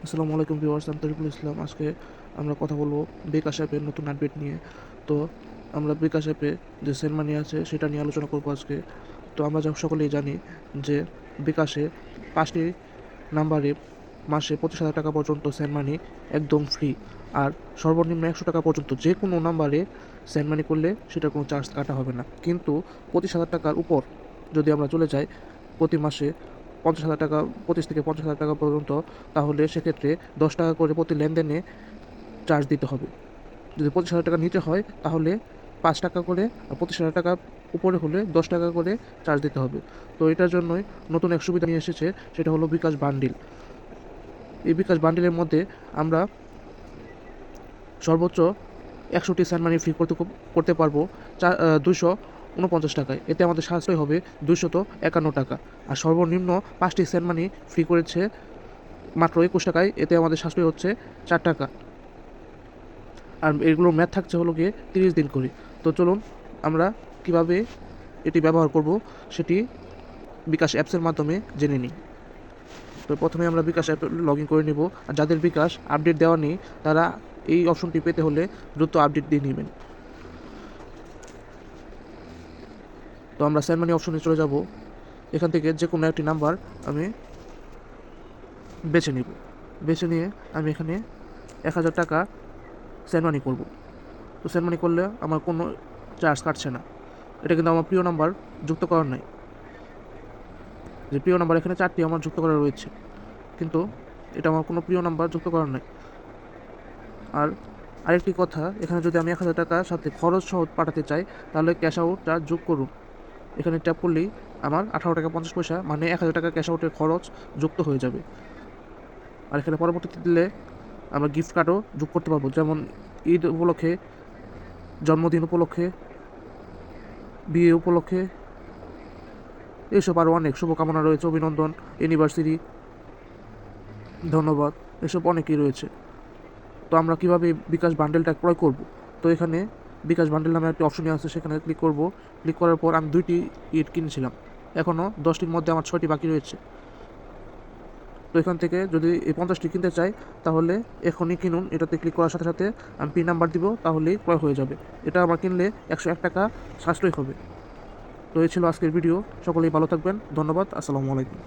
আসসালামু আলাইকুম ভিউয়ার্স, আমি তরিকুল ইসলাম। আজকে আমরা কথা বলবো বিকাশ অ্যাপের নতুন আপডেট নিয়ে। তো আমরা বিকাশ অ্যাপে যে সেন্ড মানি আছে সেটা নিয়ে আলোচনা করবো আজকে। তো আমরা যা সকলেই জানি যে বিকাশে 5টি নাম্বারে মাসে 25,000 টাকা পর্যন্ত সেন্ড মানি একদম ফ্রি। আর সর্বনিম্ন 100 টাকা পর্যন্ত যে কোনো নাম্বারে সেন্ড মানি করলে সেটার কোনো চার্জ কাটা হবে না। কিন্তু 25,000 টাকার উপর যদি আমরা চলে যাই প্রতি মাসে 50,000 টাকা, 25 থেকে 50,000 টাকা পর্যন্ত, তাহলে সেক্ষেত্রে 10 টাকা করে প্রতি লেনদেনে চার্জ দিতে হবে। যদি 25,000 টাকা নিচে হয় তাহলে 5 টাকা করে, আর 25,000 টাকা উপরে হলে 10 টাকা করে চার্জ দিতে হবে। তো এটার জন্যই নতুন এক সুবিধা নিয়ে এসেছে, সেটা হলো বিকাশ বান্ডিল। এই বিকাশ বান্ডিলের মধ্যে আমরা সর্বোচ্চ 100টি সেন্ড মানি ফ্রি করতে পারবো 249 টাকায়। এতে আমাদের সাশ্রয় হবে 251 টাকা। আর সর্বনিম্ন 5টি সেন্ড মানি ফ্রি করেছে মাত্র 21 টাকায়। এতে আমাদের সাশ্রয় হচ্ছে 4 টাকা। আর এগুলোর ম্যাথ থাকছে হলো গিয়ে 30 দিন করে। তো চলুন আমরা কিভাবে এটি ব্যবহার করব সেটি বিকাশ অ্যাপসের মাধ্যমে জেনে নিই। তো প্রথমে আমরা বিকাশ অ্যাপে লগ ইন করে নিব। আর যাদের বিকাশ আপডেট দেওয়া নেই তারা এই অপশনটি পেতে হলে দ্রুত আপডেট দিয়ে নেবেন। তো আমরা সেন্ড মানি অপশনে চলে যাব। এখান থেকে যে কোনো একটি নাম্বার আমি বেছে নিব। বেছে নিয়ে আমি এখানে 1,000 টাকা সেন্ড মানি করব। তো সেন্ড মানি করলে আমার কোনো চার্জ কাটছে না। এটা কিন্তু আমার প্রিয় নাম্বার যুক্ত করার নাই। যে প্রিয় নাম্বার এখানে 4টি আমার যুক্ত করা রয়েছে, কিন্তু এটা আমার কোনো প্রিয় নাম্বার যুক্ত করার নাই। আর আরেকটি কথা, এখানে যদি আমি 1,000 টাকার সাথে খরচ সহ পাঠাতে চাই তাহলে ক্যাশ আউট চার্জ যোগ করুন। এখানে ট্যাপ করলেই আমার 18 টাকা 50 পয়সা মানে 1,000 টাকা ক্যাশ আউটের খরচ যুক্ত হয়ে যাবে। আর এখানে পরবর্তীতে দিলে আমরা গিফট কার্ডও যোগ করতে পারবো, যেমন ঈদ উপলক্ষে, জন্মদিন উপলক্ষে, বিয়ে উপলক্ষে, এসব আরও অনেক শুভকামনা রয়েছে, অভিনন্দন, অ্যানিভার্সারি, ধন্যবাদ, এসব অনেকই রয়েছে। তো আমরা কীভাবে বিকাশ বান্ডেলটা ক্রয় করব? তো এখানে বিকাশ বান্ডেল নামে একটি অপশনই আছে, সেখানে ক্লিক করব। ক্লিক করার পর আমি 2টি ইট কিনেছিলাম, এখনও 10টির মধ্যে আমার 6টি বাকি রয়েছে। তো এখান থেকে যদি এই 50টি কিনতে চাই তাহলে এখনই কিনুন, এটাতে ক্লিক করার সাথে সাথে আমি পিন নাম্বার দিব, তাহলেই ক্রয় হয়ে যাবে। এটা আমার কিনলে 101 টাকা সাশ্রয় হবে। তো এই ছিল আজকের ভিডিও। সকলেই ভালো থাকবেন। ধন্যবাদ। আসসালামু আলাইকুম।